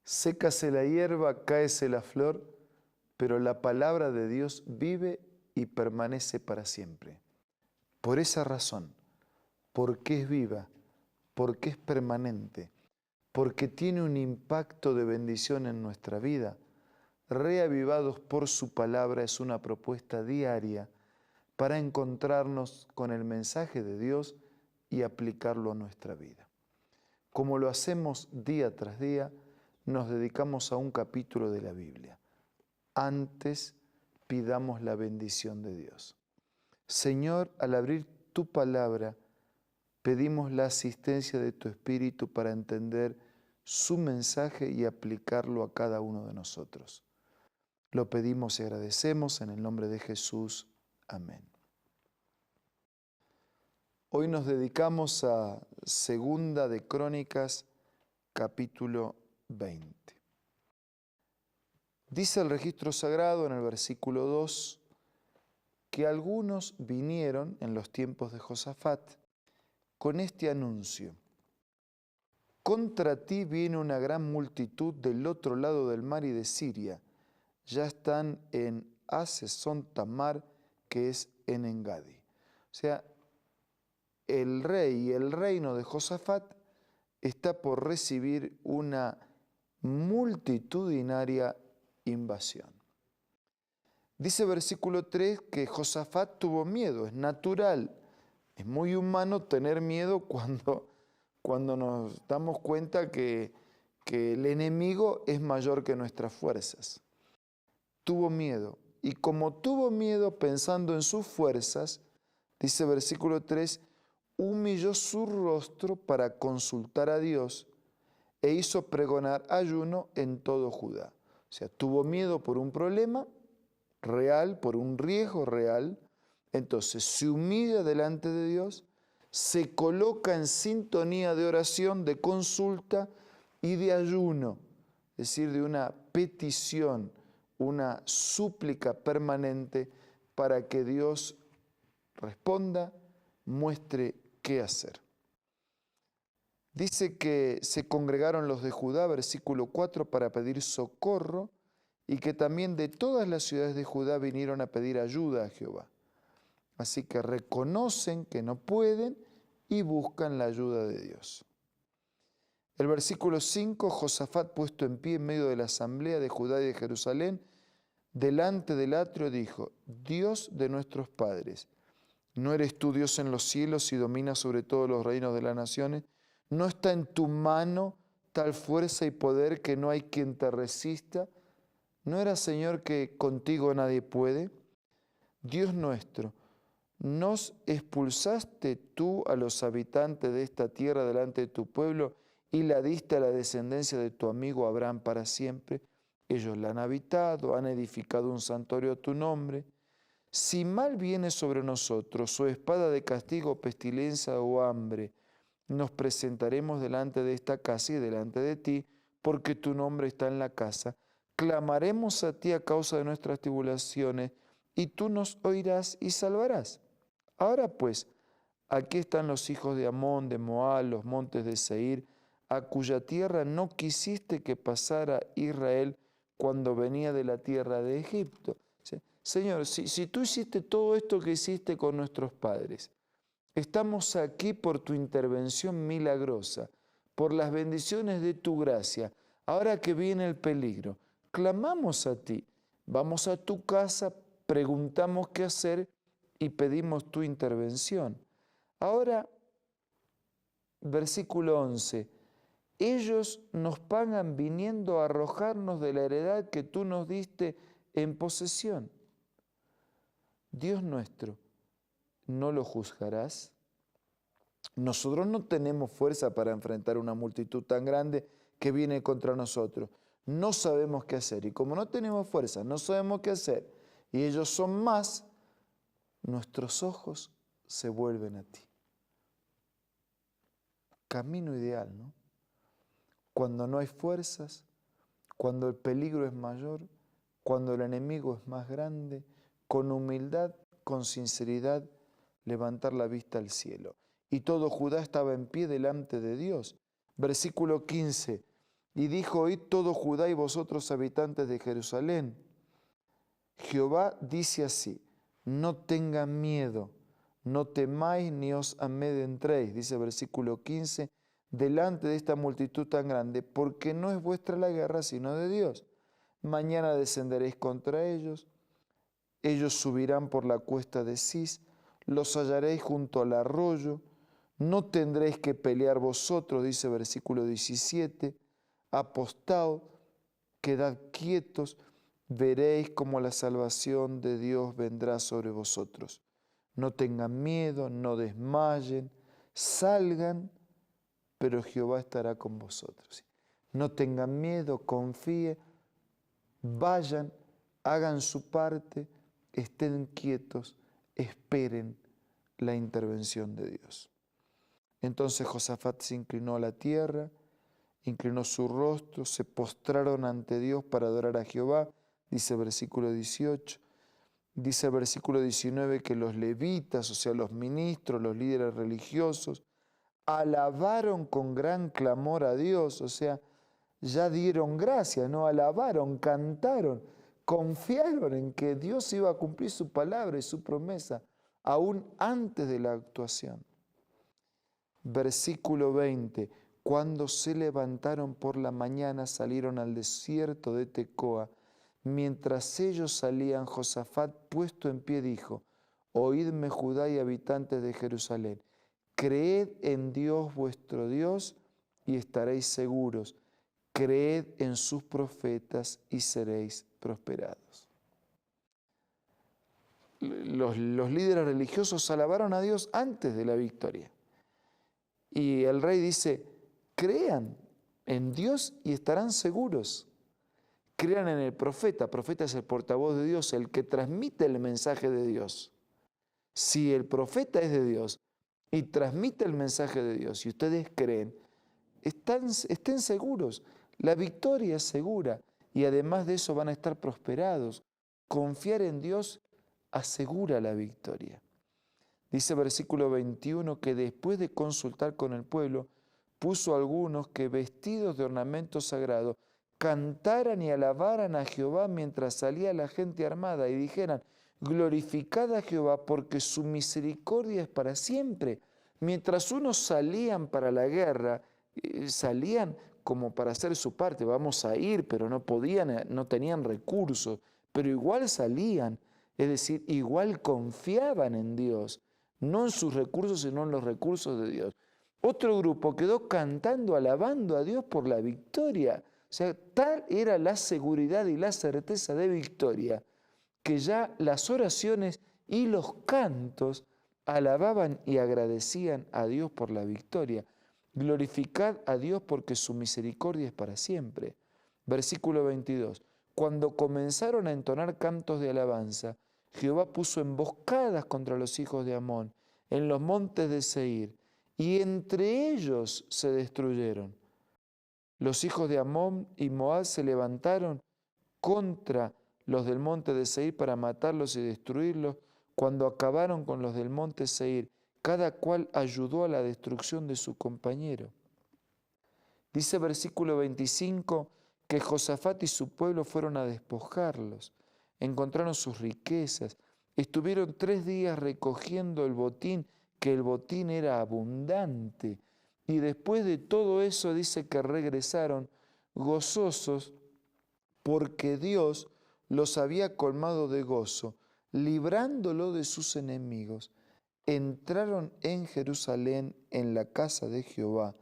Sécase la hierba, cáese la flor, pero la palabra de Dios vive y permanece para siempre. Por esa razón, porque es viva, porque es permanente, porque tiene un impacto de bendición en nuestra vida, Reavivados por su palabra es una propuesta diaria para encontrarnos con el mensaje de Dios y aplicarlo a nuestra vida. Como lo hacemos día tras día, nos dedicamos a un capítulo de la Biblia. Antes pidamos la bendición de Dios. Señor, al abrir tu palabra, pedimos la asistencia de tu Espíritu para entender su mensaje y aplicarlo a cada uno de nosotros. Lo pedimos y agradecemos en el nombre de Jesús. Amén. Hoy nos dedicamos a Segunda de Crónicas, capítulo 20. Dice el registro sagrado en el versículo 2 que algunos vinieron en los tiempos de Josafat con este anuncio: contra ti viene una gran multitud del otro lado del mar y de Siria. Ya están en Hasezón Tamar, que es en Engadi. O sea, el rey y el reino de Josafat está por recibir una multitudinaria invasión. Dice versículo 3 que Josafat tuvo miedo, es natural, es muy humano tener miedo cuando nos damos cuenta que el enemigo es mayor que nuestras fuerzas. Tuvo miedo, y como tuvo miedo pensando en sus fuerzas, dice versículo 3, humilló su rostro para consultar a Dios e hizo pregonar ayuno en todo Judá. O sea, tuvo miedo por un problema real, por un riesgo real, entonces se humilla delante de Dios, se coloca en sintonía de oración, de consulta y de ayuno, es decir, de una petición, una súplica permanente para que Dios responda, muestre qué hacer. Dice que se congregaron los de Judá, versículo 4, para pedir socorro, y que también de todas las ciudades de Judá vinieron a pedir ayuda a Jehová. Así que reconocen que no pueden y buscan la ayuda de Dios. El versículo 5, Josafat, puesto en pie en medio de la asamblea de Judá y de Jerusalén, delante del atrio dijo: Dios de nuestros padres, ¿no eres tú Dios en los cielos y dominas sobre todos los reinos de las naciones? ¿No está en tu mano tal fuerza y poder que no hay quien te resista? ¿No era, Señor, que contigo nadie puede? Dios nuestro, ¿nos expulsaste tú a los habitantes de esta tierra delante de tu pueblo y la diste a la descendencia de tu amigo Abraham para siempre? Ellos la han habitado, han edificado un santuario a tu nombre. Si mal viene sobre nosotros, o espada de castigo, pestilencia o hambre, nos presentaremos delante de esta casa y delante de ti, porque tu nombre está en la casa. Clamaremos a ti a causa de nuestras tribulaciones, y tú nos oirás y salvarás. Ahora pues, aquí están los hijos de Amón, de Moab, los montes de Seir, a cuya tierra no quisiste que pasara Israel cuando venía de la tierra de Egipto. Señor, si tú hiciste todo esto que hiciste con nuestros padres, estamos aquí por tu intervención milagrosa, por las bendiciones de tu gracia. Ahora que viene el peligro, clamamos a ti, vamos a tu casa, preguntamos qué hacer y pedimos tu intervención. Ahora, versículo 11, ellos nos pagan viniendo a arrojarnos de la heredad que tú nos diste en posesión. Dios nuestro, ¿no lo juzgarás? Nosotros no tenemos fuerza para enfrentar una multitud tan grande que viene contra nosotros. No sabemos qué hacer. Y como no tenemos fuerza, no sabemos qué hacer, y ellos son más, nuestros ojos se vuelven a ti. Camino ideal, ¿no? Cuando no hay fuerzas, cuando el peligro es mayor, cuando el enemigo es más grande, con humildad, con sinceridad, levantar la vista al cielo. Y todo Judá estaba en pie delante de Dios. Versículo 15. Y dijo: oíd todo Judá y vosotros habitantes de Jerusalén. Jehová dice así: no tengan miedo, no temáis ni os amedrentéis, dice versículo 15, delante de esta multitud tan grande, porque no es vuestra la guerra, sino de Dios. Mañana descenderéis contra ellos, ellos subirán por la cuesta de Cis, los hallaréis junto al arroyo, no tendréis que pelear vosotros, dice versículo 17, apostaos, quedad quietos, veréis cómo la salvación de Dios vendrá sobre vosotros. No tengan miedo, no desmayen, salgan, pero Jehová estará con vosotros. No tengan miedo, confíen, vayan, hagan su parte, estén quietos, esperen la intervención de Dios. Entonces Josafat se inclinó a la tierra, inclinó su rostro, se postraron ante Dios para adorar a Jehová, dice versículo 18. Dice versículo 19 que los levitas, o sea, los ministros, los líderes religiosos, alabaron con gran clamor a Dios, o sea, ya dieron gracias, ¿no? Alabaron, cantaron, confiaron en que Dios iba a cumplir su palabra y su promesa, aún antes de la actuación. Versículo 20, cuando se levantaron por la mañana, salieron al desierto de Tecoa. Mientras ellos salían, Josafat, puesto en pie, dijo: oídme, Judá y habitantes de Jerusalén, creed en Dios vuestro Dios y estaréis seguros. Creed en sus profetas y seréis prosperados. Los líderes religiosos alabaron a Dios antes de la victoria. Y el rey dice: crean en Dios y estarán seguros. Crean en el profeta. Profeta es el portavoz de Dios, el que transmite el mensaje de Dios. Si el profeta es de Dios y transmite el mensaje de Dios y ustedes creen, estén seguros. La victoria es segura y además de eso van a estar prosperados. Confiar en Dios asegura la victoria. Dice versículo 21 que después de consultar con el pueblo, puso a algunos que vestidos de ornamento sagrado cantaran y alabaran a Jehová mientras salía la gente armada y dijeran: glorificad a Jehová porque su misericordia es para siempre. Mientras unos salían para la guerra, salían como para hacer su parte, vamos a ir, pero no podían, no tenían recursos, pero igual salían, es decir, igual confiaban en Dios, no en sus recursos, sino en los recursos de Dios. Otro grupo quedó cantando, alabando a Dios por la victoria. O sea, tal era la seguridad y la certeza de victoria que ya las oraciones y los cantos alababan y agradecían a Dios por la victoria. Glorificad a Dios porque su misericordia es para siempre. Versículo 22. Cuando comenzaron a entonar cantos de alabanza, Jehová puso emboscadas contra los hijos de Amón en los montes de Seir, y entre ellos se destruyeron. Los hijos de Amón y Moab se levantaron contra los del monte de Seir para matarlos y destruirlos. Cuando acabaron con los del monte Seir, cada cual ayudó a la destrucción de su compañero. Dice versículo 25 que Josafat y su pueblo fueron a despojarlos, encontraron sus riquezas, estuvieron 3 días recogiendo el botín, que el botín era abundante, y después de todo eso dice que regresaron gozosos porque Dios los había colmado de gozo, librándolo de sus enemigos. Entraron en Jerusalén, en la casa de Jehová.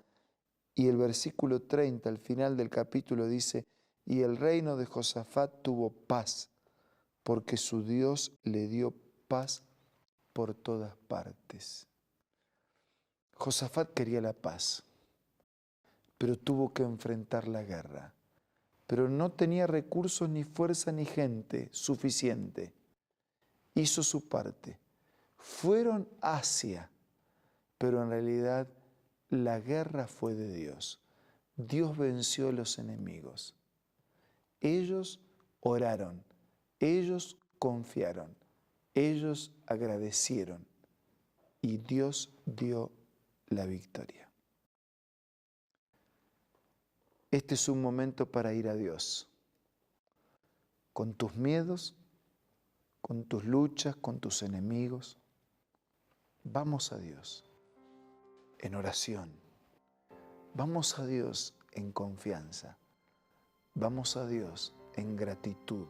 Y el versículo 30, al final del capítulo, dice: y el reino de Josafat tuvo paz, porque su Dios le dio paz por todas partes. Josafat quería la paz, pero tuvo que enfrentar la guerra. Pero no tenía recursos, ni fuerza, ni gente suficiente. Hizo su parte. Fueron hacia, pero en realidad la guerra fue de Dios. Dios venció a los enemigos. Ellos oraron, ellos confiaron, ellos agradecieron y Dios dio la victoria. Este es un momento para ir a Dios. Con tus miedos, con tus luchas, con tus enemigos. Vamos a Dios en oración. Vamos a Dios en confianza. Vamos a Dios en gratitud.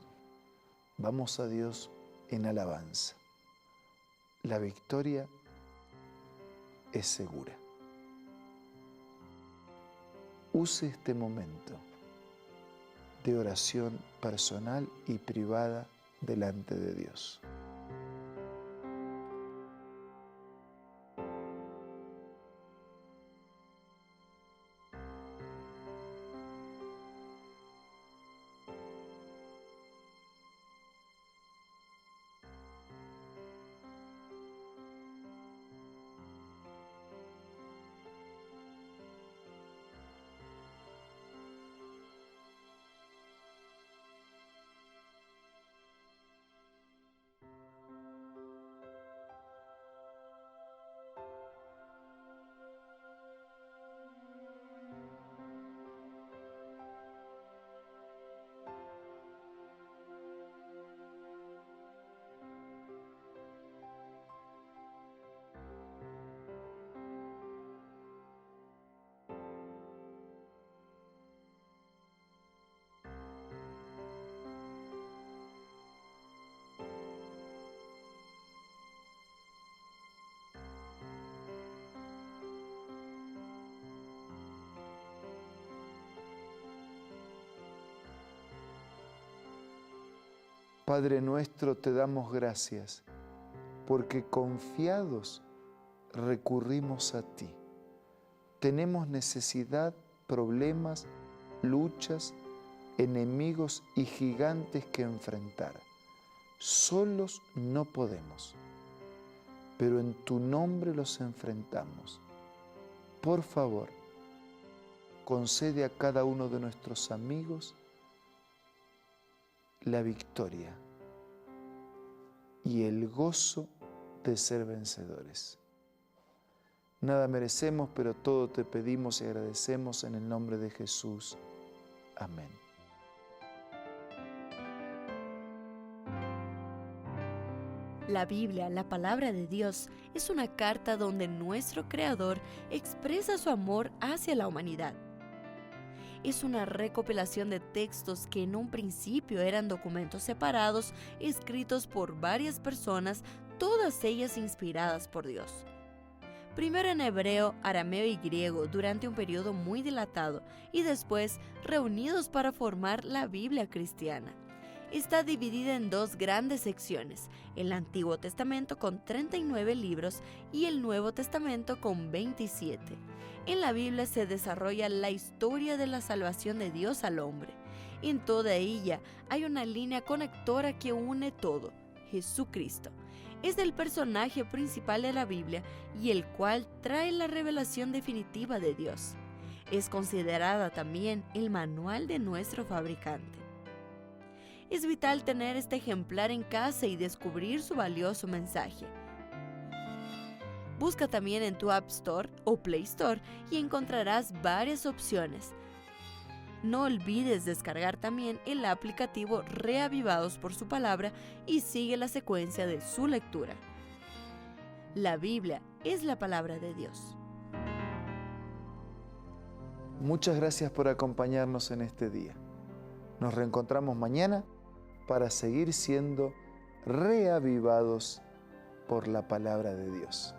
Vamos a Dios en alabanza. La victoria es segura. Use este momento de oración personal y privada delante de Dios. Padre nuestro, te damos gracias porque confiados recurrimos a ti. Tenemos necesidad, problemas, luchas, enemigos y gigantes que enfrentar. Solos no podemos, pero en tu nombre los enfrentamos. Por favor, concede a cada uno de nuestros amigos la victoria y el gozo de ser vencedores. Nada merecemos, pero todo te pedimos y agradecemos en el nombre de Jesús. Amén. La Biblia, la palabra de Dios, es una carta donde nuestro Creador expresa su amor hacia la humanidad. Es una recopilación de textos que en un principio eran documentos separados, escritos por varias personas, todas ellas inspiradas por Dios. Primero en hebreo, arameo y griego durante un periodo muy dilatado y después reunidos para formar la Biblia cristiana. Está dividida en dos grandes secciones, el Antiguo Testamento con 39 libros y el Nuevo Testamento con 27. En la Biblia se desarrolla la historia de la salvación de Dios al hombre. En toda ella hay una línea conectora que une todo, Jesucristo. Es el personaje principal de la Biblia y el cual trae la revelación definitiva de Dios. Es considerada también el manual de nuestro fabricante. Es vital tener este ejemplar en casa y descubrir su valioso mensaje. Busca también en tu App Store o Play Store y encontrarás varias opciones. No olvides descargar también el aplicativo Reavivados por su palabra y sigue la secuencia de su lectura. La Biblia es la palabra de Dios. Muchas gracias por acompañarnos en este día. Nos reencontramos mañana para seguir siendo reavivados por la palabra de Dios.